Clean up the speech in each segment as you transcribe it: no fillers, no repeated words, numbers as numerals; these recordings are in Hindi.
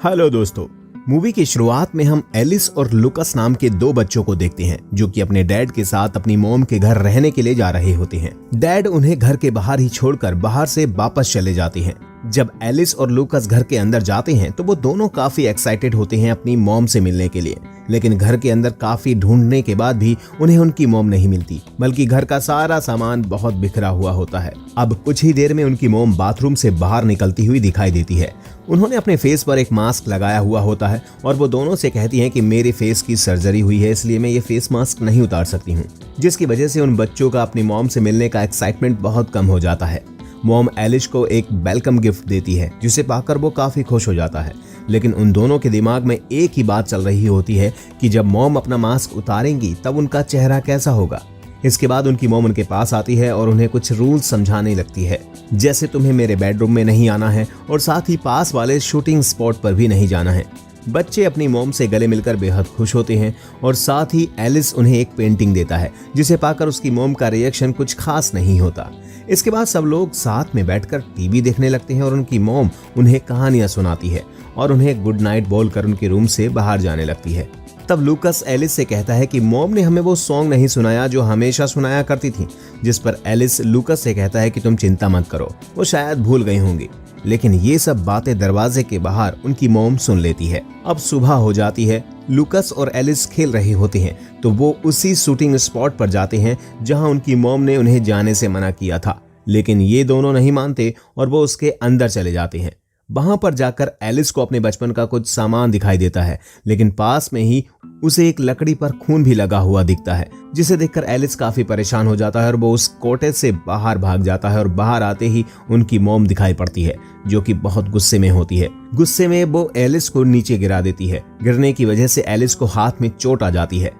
हेलो दोस्तों, मूवी की शुरुआत में हम एलिस और लुकस नाम के दो बच्चों को देखते हैं जो कि अपने डैड के साथ अपनी मॉम के घर रहने के लिए जा रहे होते हैं। डैड उन्हें घर के बाहर ही छोड़कर बाहर से वापस चले जाते हैं। जब एलिस और लुकस घर के अंदर जाते हैं तो वो दोनों काफी एक्साइटेड होते हैं अपनी मॉम से मिलने के लिए, लेकिन घर के अंदर काफी ढूंढने के बाद भी उन्हें उनकी मॉम नहीं मिलती, बल्कि घर का सारा सामान बहुत बिखरा हुआ होता है। अब कुछ ही देर में उनकी मॉम बाथरूम से बाहर निकलती हुई दिखाई देती है। उन्होंने अपने फेस पर एक मास्क लगाया हुआ होता है और वो दोनों से कहती हैं कि मेरे फेस की सर्जरी हुई है, इसलिए मैं ये फेस मास्क नहीं उतार सकती हूँ, जिसकी वजह से उन बच्चों का अपनी मॉम से मिलने का एक्साइटमेंट बहुत कम हो जाता है। मॉम एलिस को एक वेलकम गिफ्ट देती है जिसे पाकर वो काफी खुश हो जाता है, लेकिन उन दोनों के दिमाग में एक ही बात चल रही होती है कि जब मॉम अपना मास्क उतारेंगी तब उनका चेहरा कैसा होगा। इसके बाद उनकी मॉम उनके पास आती है और उन्हें कुछ रूल्स समझाने लगती है, जैसे तुम्हें मेरे बेडरूम में नहीं आना है और साथ ही पास वाले शूटिंग स्पॉट पर भी नहीं जाना है। बच्चे अपनी मॉम से गले मिलकर बेहद खुश होते हैं और साथ ही एलिस उन्हें एक पेंटिंग देता है जिसे पाकर उसकी मॉम का रिएक्शन कुछ खास नहीं होता। इसके बाद सब लोग साथ में बैठकर टीवी देखने लगते हैं और उनकी मॉम उन्हें कहानियां सुनाती है और उन्हें गुड नाइट बोलकर उनके रूम से बाहर जाने लगती है। तब लुकस एलिस से कहता है कि मॉम ने हमें वो सॉन्ग नहीं सुनाया जो हमेशा सुनाया करती थी, जिस पर एलिस लुकस से कहता है कि तुम चिंता मत करो, वो शायद भूल गई होंगी। लेकिन ये सब बातें दरवाजे के बाहर उनकी मॉम सुन लेती है। अब सुबह हो जाती है। लुकस और एलिस खेल रहे होते हैं तो वो उसी शूटिंग स्पॉट पर जाते हैं जहां उनकी मॉम ने उन्हें जाने से मना किया था, लेकिन ये दोनों नहीं मानते और वो उसके अंदर चले जाते हैं। वहां पर जाकर एलिस को अपने बचपन का कुछ सामान दिखाई देता है, लेकिन पास में ही उसे एक लकड़ी पर खून भी लगा हुआ दिखता है, जिसे देखकर एलिस काफी परेशान हो जाता है और वो उस कॉटेज से बाहर भाग जाता है और बाहर आते ही उनकी मॉम दिखाई पड़ती है जो कि बहुत गुस्से में होती है। गुस्से में वो एलिस को नीचे गिरा देती है। गिरने की वजह से एलिस को हाथ में चोट आ जाती है।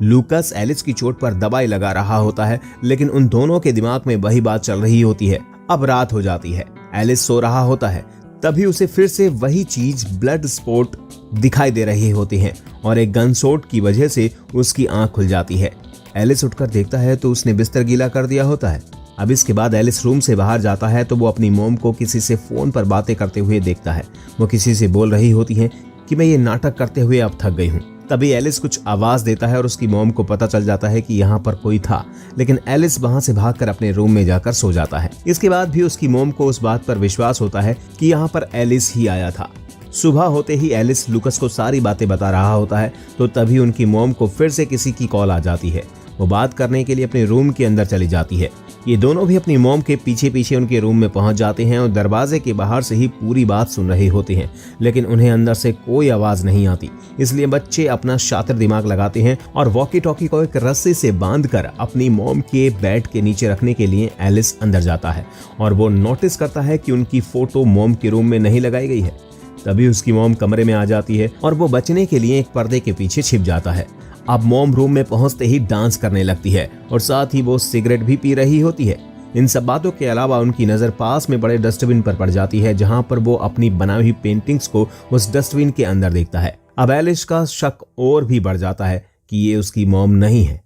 लुकस एलिस की चोट पर दवाई लगा रहा होता है, लेकिन उन दोनों के दिमाग में वही बात चल रही होती है। अब रात हो जाती है। एलिस सो रहा होता है, तभी उसे फिर से वही चीज ब्लड स्पॉट दिखाई दे रही होती हैं और एक गन शॉट की वजह से उसकी आंख खुल जाती है। एलिस उठकर देखता है तो उसने बिस्तर गीला कर दिया होता है। अब इसके बाद एलिस रूम से बाहर जाता है तो वो अपनी मॉम को किसी से फोन पर बातें करते हुए देखता है। वो किसी से बोल रही होती है कि मैं ये नाटक करते हुए अब थक गई हूँ। तभी एलिस कुछ आवाज देता है और उसकी मॉम को पता चल जाता है कि यहाँ पर कोई था, लेकिन एलिस वहां से भागकर अपने रूम में जाकर सो जाता है। इसके बाद भी उसकी मॉम को उस बात पर विश्वास होता है कि यहाँ पर एलिस ही आया था। सुबह होते ही एलिस लुकस को सारी बातें बता रहा होता है तो तभी उनकी मॉम को फिर से किसी की कॉल आ जाती है। वो बात करने के लिए अपने रूम के अंदर चली जाती है। ये दोनों भी अपनी मॉम के पीछे पीछे उनके रूम में पहुंच जाते हैं और दरवाजे के बाहर से ही पूरी बात सुन रहे होते हैं, लेकिन उन्हें अंदर से कोई आवाज नहीं आती। इसलिए बच्चे अपना शातिर दिमाग लगाते हैं और वॉकी टॉकी को एक रस्सी से बांधकर अपनी मॉम के बेड के नीचे रखने के लिए एलिस अंदर जाता है और वो नोटिस करता है कि उनकी फोटो मॉम के रूम में नहीं लगाई गई है। तभी उसकी मॉम कमरे में आ जाती है और वो बचने के लिए एक पर्दे के पीछे छिप जाता है। अब मॉम रूम में पहुंचते ही डांस करने लगती है और साथ ही वो सिगरेट भी पी रही होती है। इन सब बातों के अलावा उनकी नजर पास में बड़े डस्टबिन पर पड़ जाती है, जहां पर वो अपनी बनाई हुई पेंटिंग्स को उस डस्टबिन के अंदर देखता है। अब एलिस का शक और भी बढ़ जाता है कि ये उसकी मॉम नहीं है।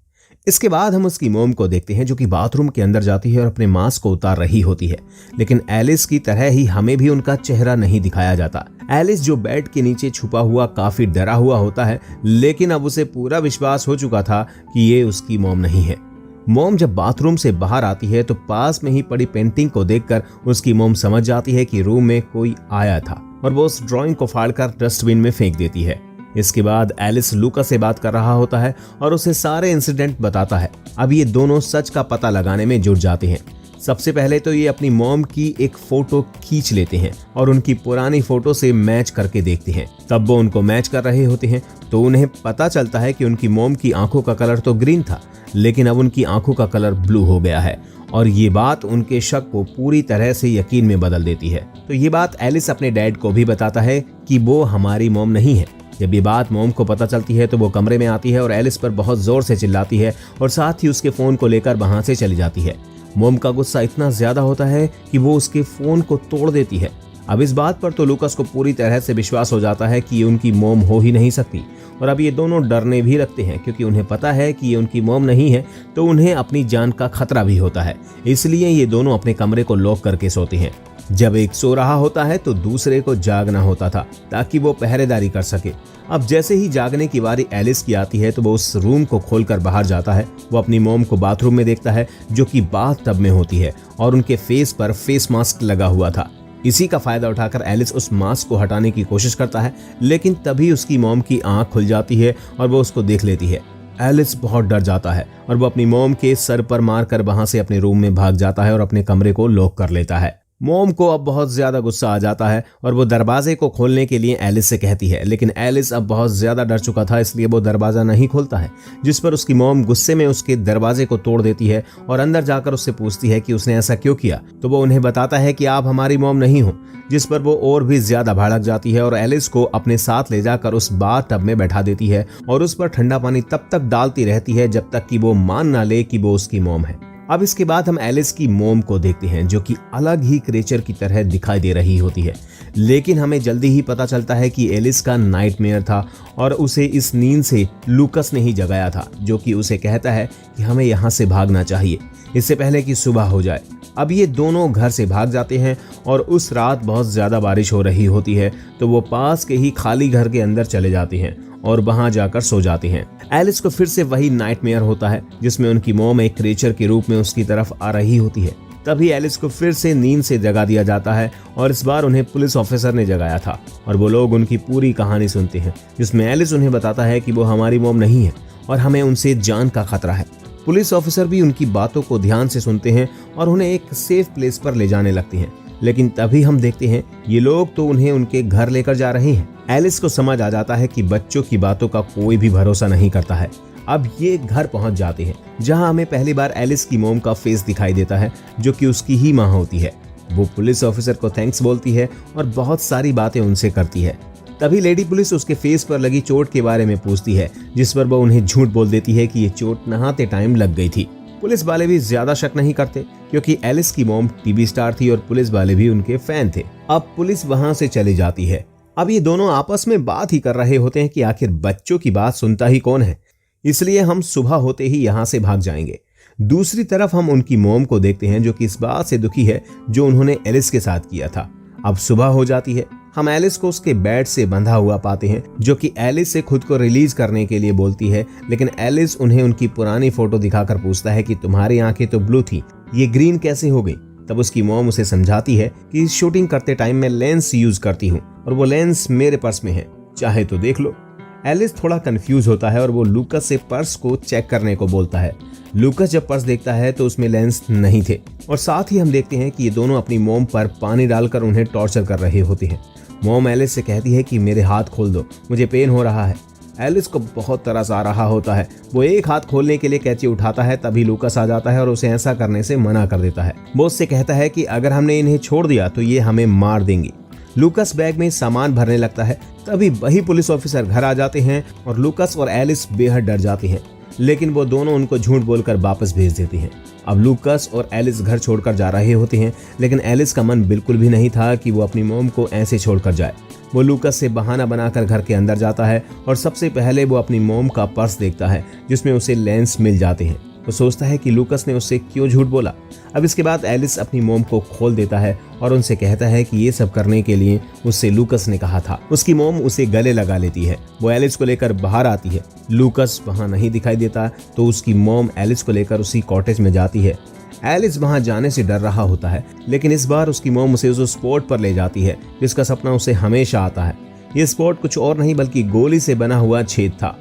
इसके बाद हम उसकी मॉम को देखते हैं जो कि बाथरूम के अंदर जाती है और अपने मास्क को उतार रही होती है, लेकिन एलिस की तरह ही हमें भी उनका चेहरा नहीं दिखाया जाता। एलिस जो बेड के नीचे छुपा हुआ काफी डरा हुआ होता है, लेकिन अब उसे पूरा विश्वास हो चुका था कि ये उसकी मॉम नहीं है। मॉम जब बाथरूम से बाहर आती है तो पास में ही पड़ी पेंटिंग को देखकर उसकी मॉम समझ जाती है कि रूम में कोई आया था और वो उस ड्राइंग को फाड़कर डस्टबिन में फेंक देती है। इसके बाद एलिस लुकस से बात कर रहा होता है और उसे सारे इंसिडेंट बताता है। अब ये दोनों सच का पता लगाने में जुट जाते हैं। सबसे पहले तो ये अपनी मॉम की एक फोटो खींच लेते हैं और उनकी पुरानी फोटो से मैच करके देखते हैं। तब वो उनको मैच कर रहे होते हैं तो उन्हें पता चलता है कि उनकी मॉम की आंखों का कलर तो ग्रीन था, लेकिन अब उनकी आंखों का कलर ब्लू हो गया है और ये बात उनके शक को पूरी तरह से यकीन में बदल देती है। तो ये बात एलिस अपने डैड को भी बताता है कि वो हमारी मॉम नहीं है। जब ये बात मॉम को पता चलती है तो वो कमरे में आती है और एलिस पर बहुत जोर से चिल्लाती है और साथ ही उसके फोन को लेकर वहां से चली जाती है। मॉम का गुस्सा इतना ज्यादा होता है कि वो उसके फोन को तोड़ देती है। अब इस बात पर तो लूकास को पूरी तरह से विश्वास हो जाता है कि ये उनकी मॉम हो ही नहीं सकती, और अब ये दोनों डरने भी लगते हैं क्योंकि उन्हें पता है कि ये उनकी मॉम नहीं है तो उन्हें अपनी जान का खतरा भी होता है। इसलिए ये दोनों अपने कमरे को लॉक करके सोते हैं। जब एक सो रहा होता है तो दूसरे को जागना होता था ताकि वो पहरेदारी कर सके। अब जैसे ही जागने की बारी एलिस की आती है तो वो उस रूम को खोलकर बाहर जाता है। वो अपनी मॉम को बाथरूम में देखता है जो कि बाथ टब में होती है और उनके फेस पर फेस मास्क लगा हुआ था। इसी का फायदा उठाकर एलिस उस मास्क को हटाने की कोशिश करता है, लेकिन तभी उसकी मॉम की आंख खुल जाती है और वो उसको देख लेती है। एलिस बहुत डर जाता है और वो अपनी मॉम के सर पर मारकर वहां से अपने रूम में भाग जाता है और अपने कमरे को लॉक कर लेता है। मॉम को अब बहुत ज्यादा गुस्सा आ जाता है और वो दरवाजे को खोलने के लिए एलिस से कहती है, लेकिन एलिस अब बहुत ज्यादा डर चुका था इसलिए वो दरवाजा नहीं खोलता है, जिस पर उसकी मॉम गुस्से में उसके दरवाजे को तोड़ देती है और अंदर जाकर उससे पूछती है कि उसने ऐसा क्यों किया। तो वो उन्हें बताता है कि आप हमारी मॉम नहीं हो, जिस पर वो और भी ज्यादा भड़क जाती है और एलिस को अपने साथ ले जाकर उस बाथ टब में बैठा देती है और उस पर ठंडा पानी तब तक डालती रहती है जब तक कि वो मान ना ले कि वो उसकी मॉम है। अब इसके बाद हम एलिस की मॉम को देखते हैं जो कि अलग ही क्रिएचर की तरह दिखाई दे रही होती है, लेकिन हमें जल्दी ही पता चलता है कि एलिस का नाइटमेयर था और उसे इस नींद से लूकास ने ही जगाया था, जो कि उसे कहता है कि हमें यहाँ से भागना चाहिए इससे पहले कि सुबह हो जाए। अब ये दोनों घर से भाग जाते हैं और उस रात बहुत ज्यादा बारिश हो रही होती है तो वो पास के ही खाली घर के अंदर चले जाते हैं और वहां जाकर सो जाते हैं। एलिस को फिर से वही नाइटमेयर होता है जिसमें उनकी मॉम एक क्रिएचर के रूप में उसकी तरफ आ रही होती है। तभी एलिस को फिर से नींद से जगा दिया जाता है और इस बार उन्हें पुलिस ऑफिसर ने जगाया था और वो लोग उनकी पूरी कहानी सुनते हैं, जिसमें एलिस उन्हें बताता है कि वो हमारी मॉम नहीं है और हमें उनसे जान का खतरा है। पुलिस ऑफिसर भी उनकी बातों को ध्यान से सुनते हैं और उन्हें एक सेफ प्लेस पर ले जाने लगते हैं, लेकिन तभी हम देखते हैं ये लोग तो उन्हें उनके घर लेकर जा रहे हैं। एलिस को समझ आ जाता है कि बच्चों की बातों का कोई भी भरोसा नहीं करता है। अब ये घर पहुंच जाते हैं जहां हमें पहली बार एलिस की मॉम का फेस दिखाई देता है जो कि उसकी ही मां होती है। वो पुलिस ऑफिसर को थैंक्स बोलती है और बहुत सारी बातें उनसे करती है। तभी लेडी पुलिस उसके फेस पर लगी चोट के बारे में पूछती है, जिस पर वो उन्हें झूठ बोल देती है कि ये चोट नहाते टाइम लग गई थी। पुलिस वाले भी ज्यादा शक नहीं करते क्योंकि एलिस की मॉम टीवी स्टार थी और पुलिस वाले भी उनके फैन थे। अब पुलिस वहां से चली जाती है। अब ये दोनों आपस में बात ही कर रहे होते हैं कि आखिर बच्चों की बात सुनता ही कौन है, इसलिए हम सुबह होते ही यहाँ से भाग जाएंगे। दूसरी तरफ हम उनकी मॉम को देखते हैं जो कि इस बात से दुखी है जो उन्होंने एलिस के साथ किया था। अब सुबह हो जाती है। हम एलिस को उसके बेड से बंधा हुआ पाते हैं जो कि एलिस से खुद को रिलीज करने के लिए बोलती है, लेकिन एलिस उन्हें उनकी पुरानी फोटो दिखाकर पूछता है कि तुम्हारी आंखें तो ब्लू थी, ये ग्रीन कैसे हो गई। तब उसकी मॉम उसे समझाती है कि शूटिंग करते टाइम मैं लेंस यूज करती हूँ और वो लेंस मेरे पर्स में है, चाहे तो देख लो। एलिस थोड़ा कंफ्यूज होता है और वो लूकास से पर्स को चेक करने को बोलता है। लूकास जब पर्स देखता है तो उसमें लेंस नहीं थे और साथ ही हम देखते हैं कि ये दोनों अपनी मॉम पर पानी डालकर उन्हें टॉर्चर कर रहे होते हैं। मॉम एलिस से कहती है कि मेरे हाथ खोल दो, मुझे पेन हो रहा है। एलिस को बहुत तरस आ रहा होता है। वो एक हाथ खोलने के लिए कैंची उठाता है, तभी लूकास आ जाता है और उसे ऐसा करने से मना कर देता है। वो उससे कहता है कि अगर हमने इन्हें छोड़ दिया तो ये हमें मार देंगे। लूकास बैग में सामान भरने लगता है। तभी वही पुलिस ऑफिसर घर आ जाते हैं और लूकास और एलिस बेहद डर जाते हैं, लेकिन वो दोनों उनको झूठ बोलकर वापस भेज देते हैं। अब लूकास और एलिस घर छोड़कर जा रहे होते हैं, लेकिन एलिस का मन बिल्कुल भी नहीं था कि वो अपनी मॉम को ऐसे छोड़कर जाए। वो लूकास से बहाना बनाकर घर के अंदर जाता है और सबसे पहले वो अपनी मॉम का पर्स देखता है जिसमें उसे लेंस मिल जाते हैं। वो सोचता है कि लूकास ने उससे क्यों झूठ बोला। अब इसके बाद एलिस अपनी मॉम को खोल देता है और उनसे कहता है कि ये सब करने के लिए उससे लूकास ने कहा था। उसकी मॉम उसे गले लगा लेती है। वो एलिस को लेकर बाहर आती है। लूकास वहां नहीं दिखाई देता तो उसकी मॉम एलिस को लेकर उसी कॉटेज में जाती है। एलिस वहां जाने से डर रहा होता है, लेकिन इस बार उसकी मॉम उसे उस स्पॉट पर ले जाती है जिसका सपना उसे हमेशा आता है। ये स्पॉट कुछ और नहीं बल्कि गोली से बना हुआ छेद था।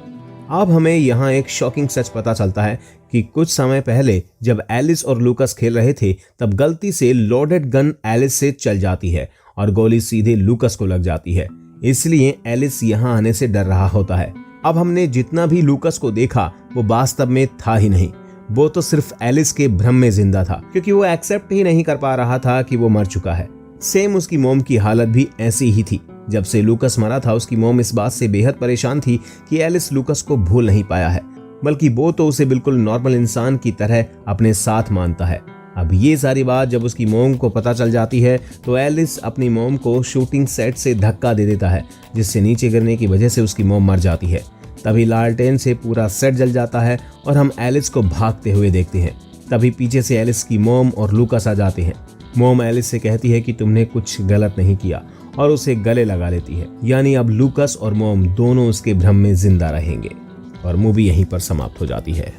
अब हमें यहाँ एक शॉकिंग सच पता चलता है कि कुछ समय पहले जब एलिस और लूकास खेल रहे थे तब गलती से लोडेड गन एलिस से चल जाती है और गोली सीधे लूकास को लग जाती है। इसलिए एलिस यहाँ आने से डर रहा होता है। अब हमने जितना भी लूकास को देखा वो वास्तव में था ही नहीं, वो तो सिर्फ एलिस के भ्रम में जिंदा था, क्योंकि वो एक्सेप्ट ही नहीं कर पा रहा था कि वो मर चुका है। सेम उसकी मॉम की हालत भी ऐसी ही थी। जब से लूकास मरा था उसकी मॉम इस बात से बेहद परेशान थी कि एलिस लूकास को भूल नहीं पाया है, बल्कि वो तो उसे बिल्कुल नॉर्मल इंसान की तरह अपने साथ मानता है। अब ये सारी बात जब उसकी मोम को पता चल जाती है तो एलिस अपनी मोम को शूटिंग सेट से धक्का दे देता है, जिससे नीचे गिरने की वजह से उसकी मोम मर जाती है। तभी लालटेन से पूरा सेट जल जाता है और हम एलिस को भागते हुए देखते हैं। तभी पीछे से एलिस की मोम और लूकास आ जाते हैं। मोम एलिस से कहती है कि तुमने कुछ गलत नहीं किया और उसे गले लगा लेती है। यानी अब लूकास और मोम दोनों उसके भ्रम में जिंदा रहेंगे और मूवी यहीं पर समाप्त हो जाती है।